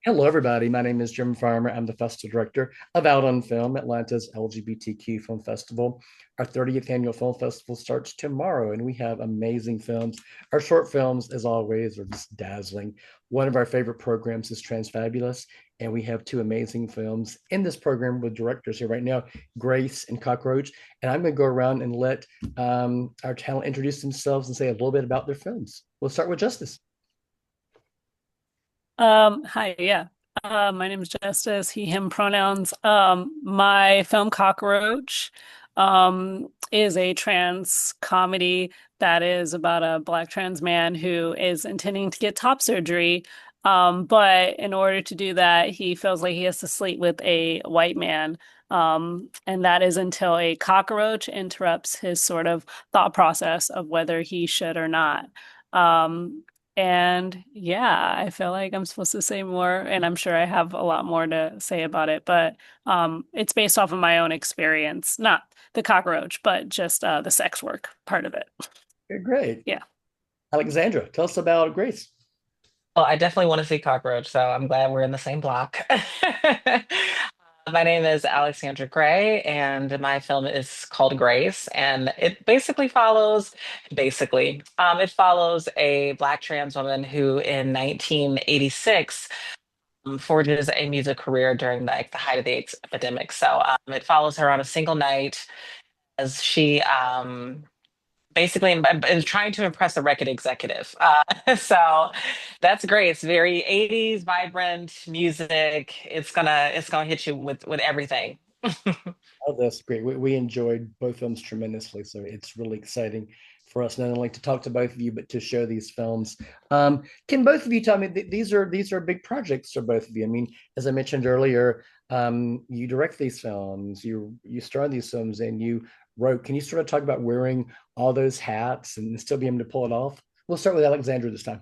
Hello, everybody. My name is Jim Farmer. I'm the festival director of Out on Film, Atlanta's LGBTQ film festival. Our 30th annual film festival starts tomorrow, and we have amazing films. Our short films, as always, are just dazzling. One of our favorite programs is Transfabulous, and we have two amazing films in this program with directors here right now, Grace and Cockroach. And I'm going to go around and let our talent introduce themselves and say a little bit about their films. We'll start with Justice. Hi, yeah. My name is Justice, he, him pronouns. My film Cockroach, is a trans comedy that is about a black trans man who is intending to get top surgery. But in order to do that, he feels like he has to sleep with a white man. And that is until a cockroach interrupts his sort of thought process of whether he should or not. Um, and yeah, I feel like I'm supposed to say more, and I'm sure I have a lot more to say about it, but it's based off of my own experience, not the cockroach, but just the sex work part of it. Okay, great. Yeah. Alexandra, tell us about Grace. Well, I definitely want to see Cockroach, so I'm glad we're in the same block. My name is Alexandra Grey, and my film is called Grace, and it it follows a Black trans woman who, in 1986, forges a music career during the height of the AIDS epidemic. So it follows her on a single night as she basically and trying to impress a record executive. So that's great. It's very 80s vibrant music. It's gonna hit you with everything. Oh, that's great. We enjoyed both films tremendously. So it's really exciting for us not only to talk to both of you, but to show these films. Can both of you tell me these are big projects for both of you? I mean, as I mentioned earlier, you direct these films, you star in these films, and you wrote. Can you sort of talk about wearing all those hats and still be able to pull it off? We'll start with Alexandra this time.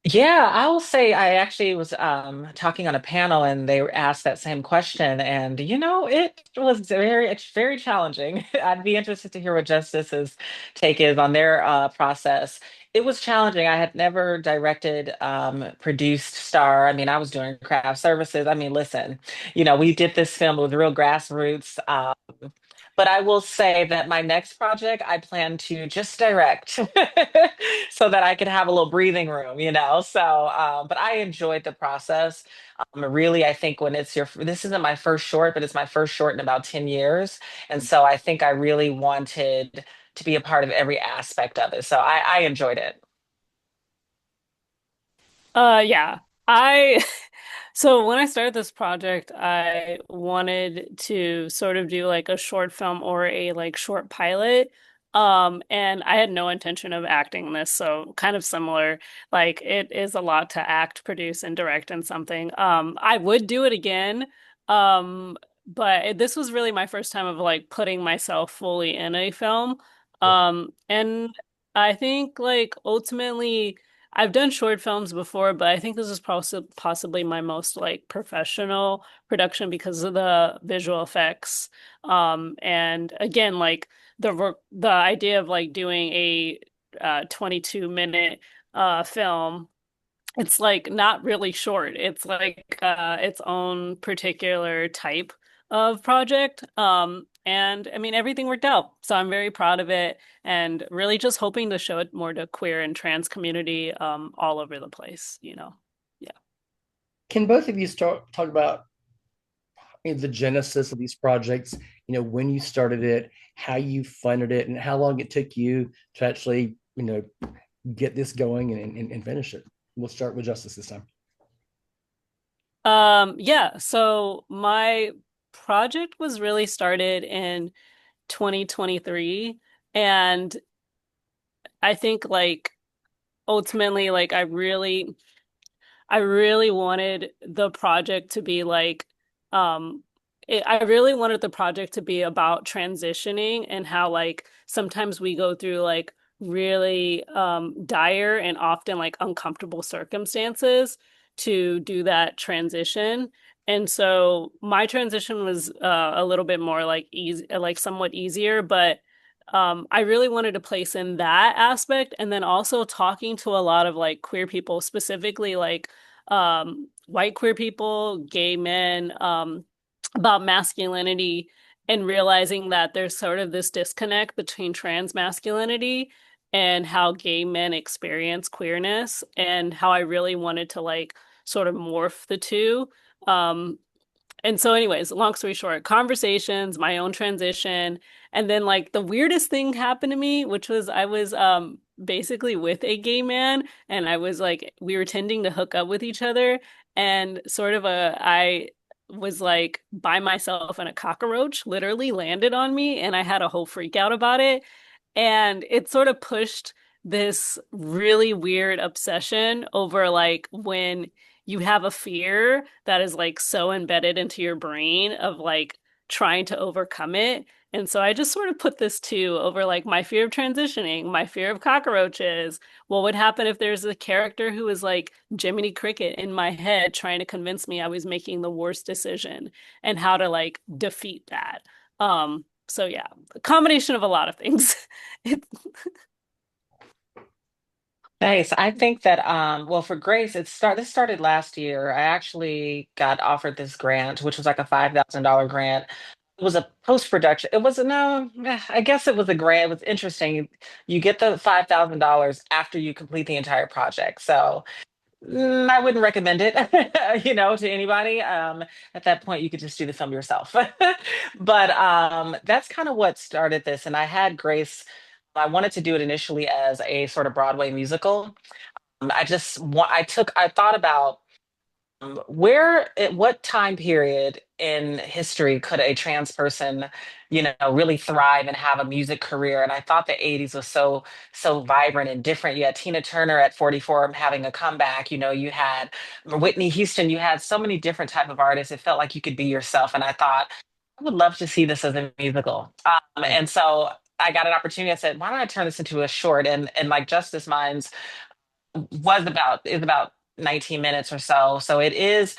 Yeah, I will say I actually was talking on a panel and they asked that same question, and it's very challenging. I'd be interested to hear what Justice's take is on their process. It was challenging. I had never directed, produced, star. I mean, I was doing craft services. I mean, listen, we did this film with real grassroots. But I will say that my next project, I plan to just direct so that I can have a little breathing room. So, but I enjoyed the process. Really, I think this isn't my first short, but it's my first short in about 10 years. And so I think I really wanted to be a part of every aspect of it. So I enjoyed it. Yeah. I So when I started this project, I wanted to sort of do like a short film or a like short pilot. And I had no intention of acting this, so kind of similar. Like it is a lot to act, produce, and direct in something. I would do it again. Um, this was really my first time of like putting myself fully in a film. And I think like ultimately I've done short films before, but I think this is possibly my most like professional production because of the visual effects. And again, like the idea of like doing a 22-minute film, it's like not really short. It's like its own particular type of project. And I mean everything worked out. So I'm very proud of it and really just hoping to show it more to queer and trans community all over the place. Yeah. Can both of you start talk about the genesis of these projects, when you started it, how you funded it, and how long it took you to actually, get this going and finish it. We'll start with Justice this time. Yeah, so my project was really started in 2023 and I think like ultimately like I really wanted the project to be like, I really wanted the project to be about transitioning and how like sometimes we go through like really dire and often like uncomfortable circumstances to do that transition. And so my transition was a little bit more like easy, like somewhat easier, but I really wanted to place in that aspect and then also talking to a lot of like queer people, specifically like white queer people, gay men, about masculinity and realizing that there's sort of this disconnect between trans masculinity and how gay men experience queerness and how I really wanted to like sort of morph the two. Um, and so, anyways, long story short, conversations, my own transition, and then like the weirdest thing happened to me, which was I was basically with a gay man, and I was like we were tending to hook up with each other, and sort of I was like by myself, and a cockroach literally landed on me, and I had a whole freak out about it. And it sort of pushed this really weird obsession over like when you have a fear that is like so embedded into your brain of like trying to overcome it. And so I just sort of put this too over like my fear of transitioning, my fear of cockroaches. What would happen if there's a character who is like Jiminy Cricket in my head trying to convince me I was making the worst decision and how to like defeat that? So yeah, a combination of a lot of things. It, Nice. I think that well for Grace, this started last year. I actually got offered this grant, which was like a $5,000 grant. It was a post-production. It was no, I guess it was a grant. It was interesting. You get the $5,000 after you complete the entire project. So I wouldn't recommend it, to anybody. At that point, you could just do the film yourself. But that's kind of what started this. And I had Grace. I wanted to do it initially as a sort of Broadway musical. I thought about at what time period in history could a trans person, really thrive and have a music career? And I thought the 80s was so vibrant and different. You had Tina Turner at 44 having a comeback. You had Whitney Houston. You had so many different type of artists. It felt like you could be yourself. And I thought, I would love to see this as a musical. And so I got an opportunity. I said, why don't I turn this into a short? And like Justice Minds is about 19 minutes or so. So it is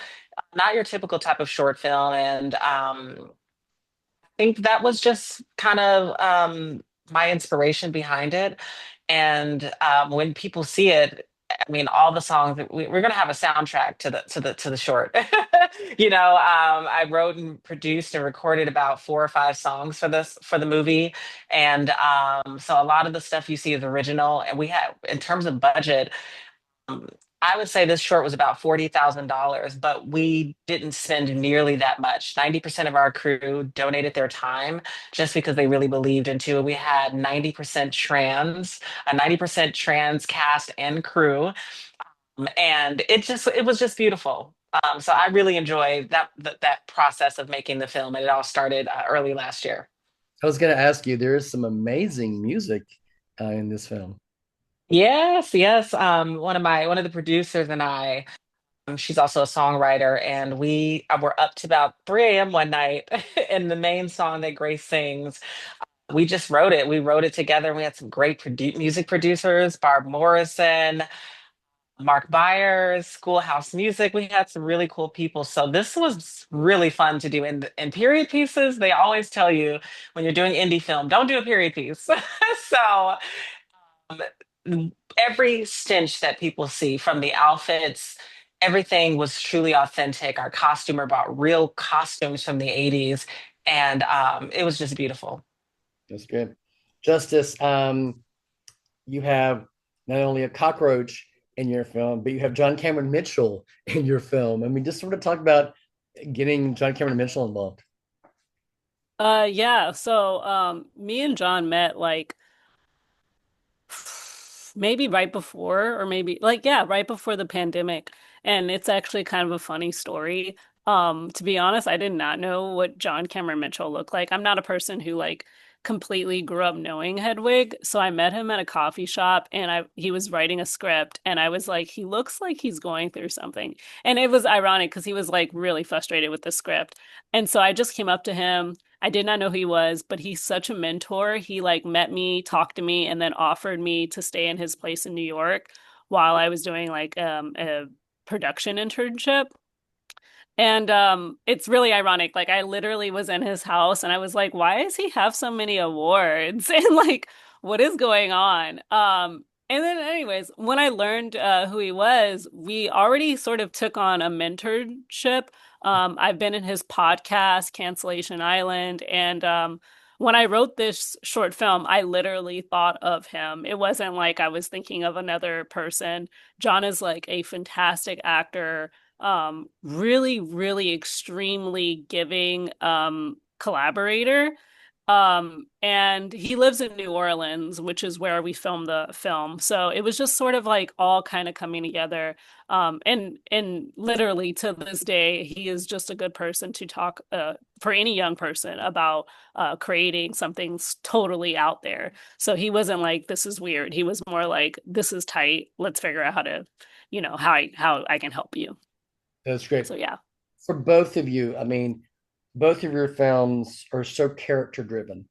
not your typical type of short film. And I think that was just kind of my inspiration behind it. And when people see it, I mean, all the songs we're going to have a soundtrack to the short. I wrote and produced and recorded about 4 or 5 songs for the movie, and so a lot of the stuff you see is original. And we have, in terms of budget, um, I would say this short was about $40,000, but we didn't spend nearly that much. 90% of our crew donated their time just because they really believed into it. We had 90% a 90% trans cast and crew. And it was just beautiful. So I really enjoyed that process of making the film, and it all started early last year. I was going to ask you, there is some amazing music in this film. Yes, yes. One of the producers and I, she's also a songwriter, and we were up to about 3 a.m. one night, and the main song that Grace sings, we just wrote it. We wrote it together. We had some great music producers, Barb Morrison, Mark Byers, Schoolhouse Music. We had some really cool people. So this was really fun to do. And period pieces, they always tell you when you're doing indie film, don't do a period piece. So every stitch that people see, from the outfits, everything was truly authentic. Our costumer bought real costumes from the 80s, and it was just beautiful. That's good. Justice, you have not only a cockroach in your film, but you have John Cameron Mitchell in your film. I mean, just sort of talk about getting John Cameron Mitchell involved. yeah, so me and John met like maybe right before, or maybe like yeah, right before the pandemic. And it's actually kind of a funny story. To be honest, I did not know what John Cameron Mitchell looked like. I'm not a person who like completely grew up knowing Hedwig. So I met him at a coffee shop, and I he was writing a script, and I was like, he looks like he's going through something. And it was ironic because he was like really frustrated with the script. And so I just came up to him. I did not know who he was, but he's such a mentor. He like met me, talked to me, and then offered me to stay in his place in New York while I was doing like a production internship. And it's really ironic. Like I literally was in his house and I was like, why does he have so many awards? And like, what is going on? And then, anyways, when I learned who he was, we already sort of took on a mentorship. I've been in his podcast, Cancellation Island, and when I wrote this short film, I literally thought of him. It wasn't like I was thinking of another person. John is like a fantastic actor, really, really extremely giving collaborator. And he lives in New Orleans, which is where we filmed the film. So it was just sort of like all kind of coming together. And literally to this day, he is just a good person to talk for any young person about creating something totally out there. So he wasn't like, this is weird. He was more like, this is tight. Let's figure out how to, how I can help you. That's great. So yeah. For both of you, I mean, both of your films are so character driven.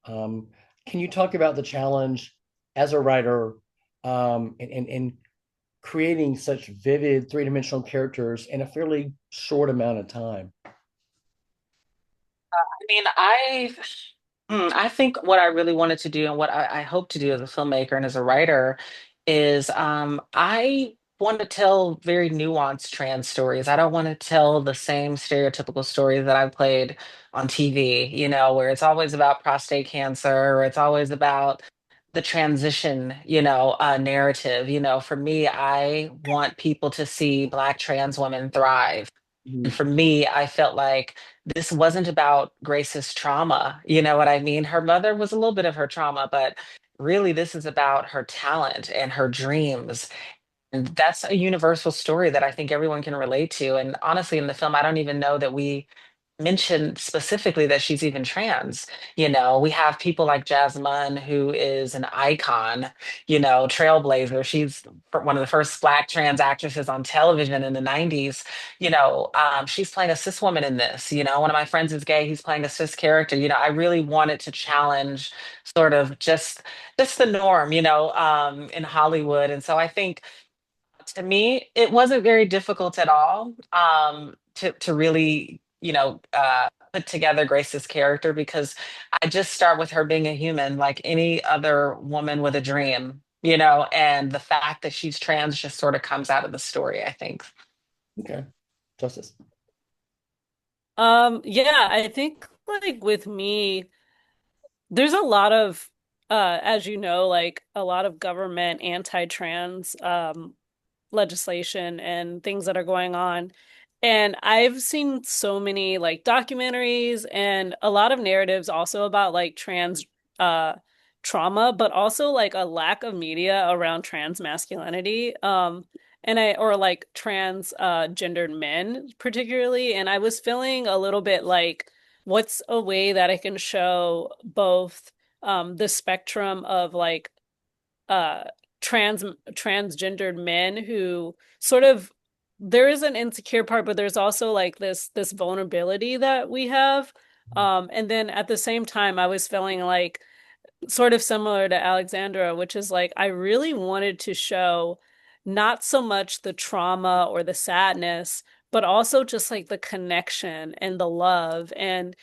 Um, can you talk about the challenge as a writer in creating such vivid three-dimensional characters in a fairly short amount of time? I mean, I think what I really wanted to do and what I hope to do as a filmmaker and as a writer is I want to tell very nuanced trans stories. I don't want to tell the same stereotypical stories that I've played on TV, where it's always about prostate cancer or it's always about the transition, narrative. For me, I want people to see Black trans women thrive. And Mhm. for me, I felt like this wasn't about Grace's trauma. You know what I mean? Her mother was a little bit of her trauma, but really, this is about her talent and her dreams. And that's a universal story that I think everyone can relate to. And honestly, in the film, I don't even know that we mentioned specifically that she's even trans. We have people like Jasmine, who is an icon, trailblazer. She's one of the first Black trans actresses on television in the 90s. She's playing a cis woman in this. One of my friends is gay. He's playing a cis character. I really wanted to challenge sort of just the norm, in Hollywood. And so I think to me, it wasn't very difficult at all to really, put together Grace's character because I just start with her being a human like any other woman with a dream, and the fact that she's trans just sort of comes out of the story, I think. Okay, Justice. Yeah, I think like with me, there's a lot of as you know, like a lot of government anti-trans legislation and things that are going on. And I've seen so many like documentaries and a lot of narratives also about like trans uh trauma, but also like a lack of media around trans masculinity. And I or like trans gendered men particularly. And I was feeling a little bit like what's a way that I can show both the spectrum of like uh transgendered men who sort of there is an insecure part, but there's also like this vulnerability that we have. And then at the same time, I was feeling like sort of similar to Alexandra, which is like I really wanted to show not so much the trauma or the sadness, but also just like the connection and the love. And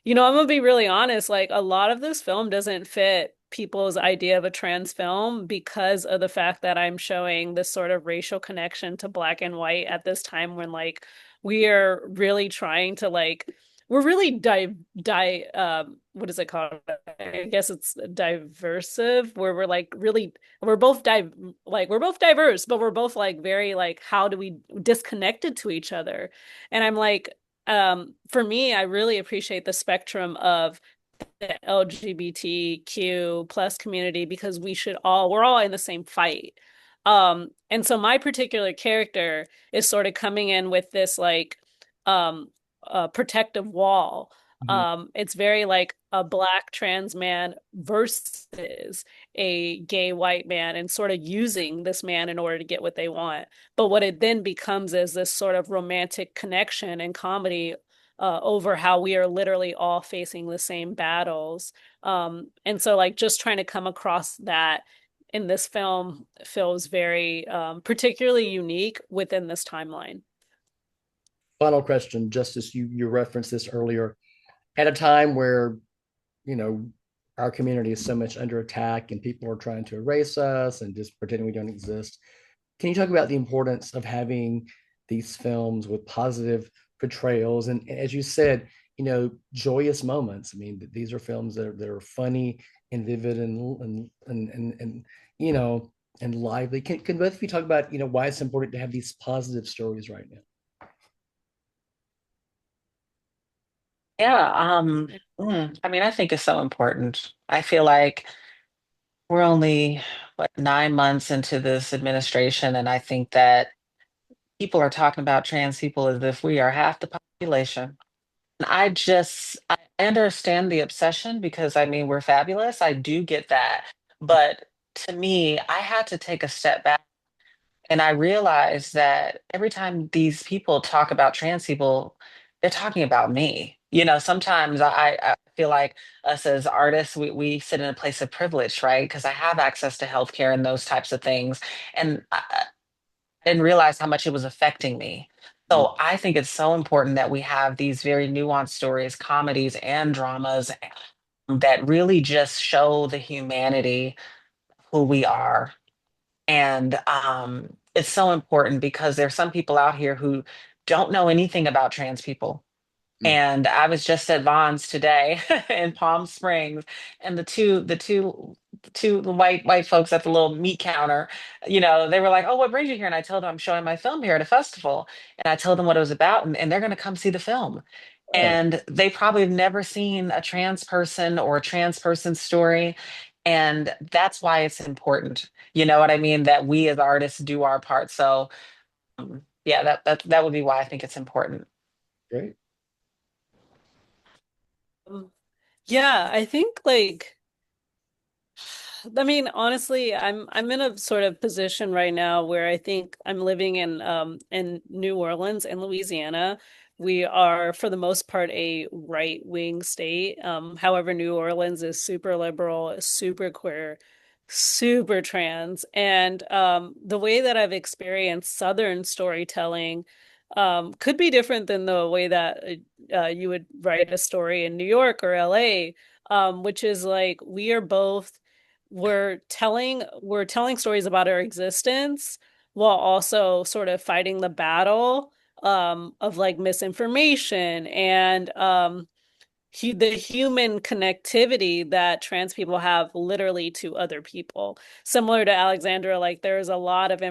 I'm gonna be really honest, like a lot of this film doesn't fit people's idea of a trans film because of the fact that I'm showing this sort of racial connection to black and white at this time when like we are really trying to like we're really what is it called? I guess it's diversive where we're like really we're both we're both diverse, but we're both like very like how do we disconnected to each other? And I'm like for me, I really appreciate the spectrum of the LGBTQ plus community because we're all in the same fight. And so my particular character is sort of coming in with this like um protective wall. Mhm. It's very like a black trans man versus a gay white man and sort of using this man in order to get what they want. But what it then becomes is this sort of romantic connection and comedy over how we are literally all facing the same battles. And so, like, just trying to come across that in this film feels very particularly unique within this timeline. Final question, Justice. You referenced this earlier. At a time where, you know, our community is so much under attack and people are trying to erase us and just pretending we don't exist. Can you talk about the importance of having these films with positive portrayals and, as you said, joyous moments? I mean, these are films that are funny and vivid and you know and lively. Can both of you talk about why it's important to have these positive stories right now? Yeah, I mean, I think it's so important. I feel like we're only, what, 9 months into this administration, and I think that people are talking about trans people as if we are half the population. And I understand the obsession because I mean, we're fabulous. I do get that. But to me, I had to take a step back and I realized that every time these people talk about trans people, they're talking about me. You know, sometimes I feel like us as artists, we sit in a place of privilege, right? Because I have access to healthcare and those types of things. And I didn't realize how much it was affecting me. Mm, So I think it's so important that we have these very nuanced stories, comedies and dramas that really just show the humanity of who we are. And it's so important because there's some people out here who don't know anything about trans people. mm. And I was just at Vaughn's today in Palm Springs, and the two white folks at the little meat counter, they were like, "Oh, what brings you here?" And I told them I'm showing my film here at a festival, and I told them what it was about, and they're going to come see the film. Oh, And they probably have never seen a trans person or a trans person's story, and that's why it's important. You know what I mean? That we as artists do our part. So, yeah, that would be why I think it's important. great. Yeah, I think like I mean, honestly, I'm in a sort of position right now where I think I'm living in New Orleans in Louisiana. We are for the most part a right-wing state. However, New Orleans is super liberal, super queer, super trans. And the way that I've experienced Southern storytelling could be different than the way that you would write a story in New York or LA, which is like we are both we're telling stories about our existence while also sort of fighting the battle of like misinformation and the human connectivity that trans people have literally to other people. Similar to Alexandra, like there is a lot of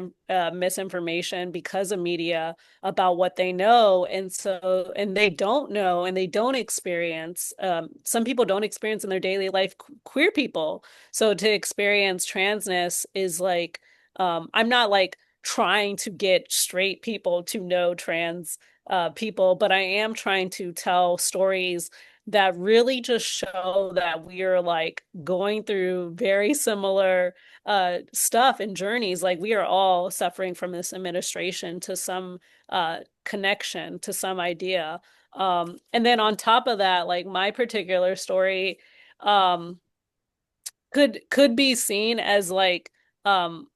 misinformation because of media about what they know, and they don't know, and they don't experience. Some people don't experience in their daily life queer people. So to experience transness is like, I'm not like trying to get straight people to know trans people, but I am trying to tell stories that really just show that we are like going through very similar stuff and journeys. Like we are all suffering from this administration to some connection, to some idea. And then on top of that, like my particular story um could be seen as like um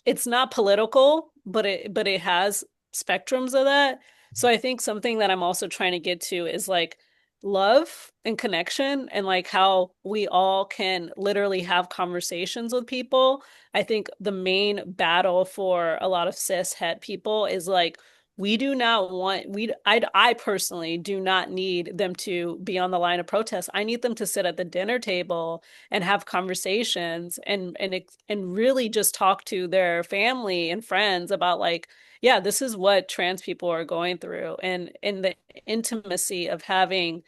it's not political, but it has spectrums of that. So I think something that I'm also trying to get to is like love and connection and like how we all can literally have conversations with people. I think the main battle for a lot of cis het people is like we do not want I personally do not need them to be on the line of protest. I need them to sit at the dinner table and have conversations and really just talk to their family and friends about like, yeah, this is what trans people are going through, and in the intimacy of having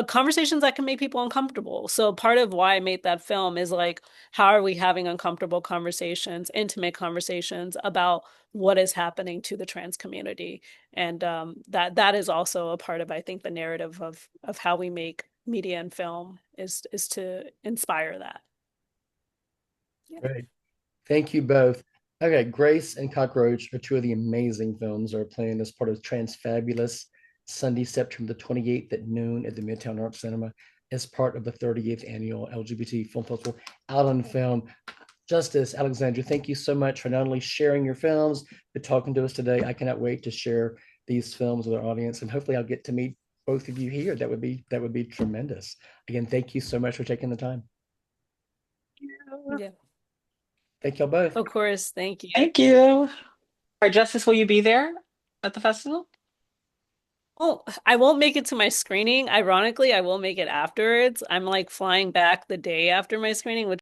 conversations that can make people uncomfortable. So part of why I made that film is like, how are we having uncomfortable conversations, intimate conversations about what is happening to the trans community? And that is also a part of, I think, the narrative of how we make media and film is to inspire that. Yeah. Great. Thank you both. Okay, Grace and Cockroach are two of the amazing films that are playing as part of Transfabulous Sunday, September the 28th at noon at the Midtown Arts Cinema as part of the 30th annual LGBT Film Festival out on film. Justice, Alexandra, thank you so much for not only sharing your films, but talking to us today. I cannot wait to share these films with our audience, and hopefully I'll get to meet both of you here, that would be tremendous. Again, thank you so much for taking the time. Yeah, Thank y'all both. of course. Thank you. Thank you. All right, Justice, will you be there at the festival? Oh, I won't make it to my screening. Ironically, I will make it afterwards. I'm like flying back the day after my screening, which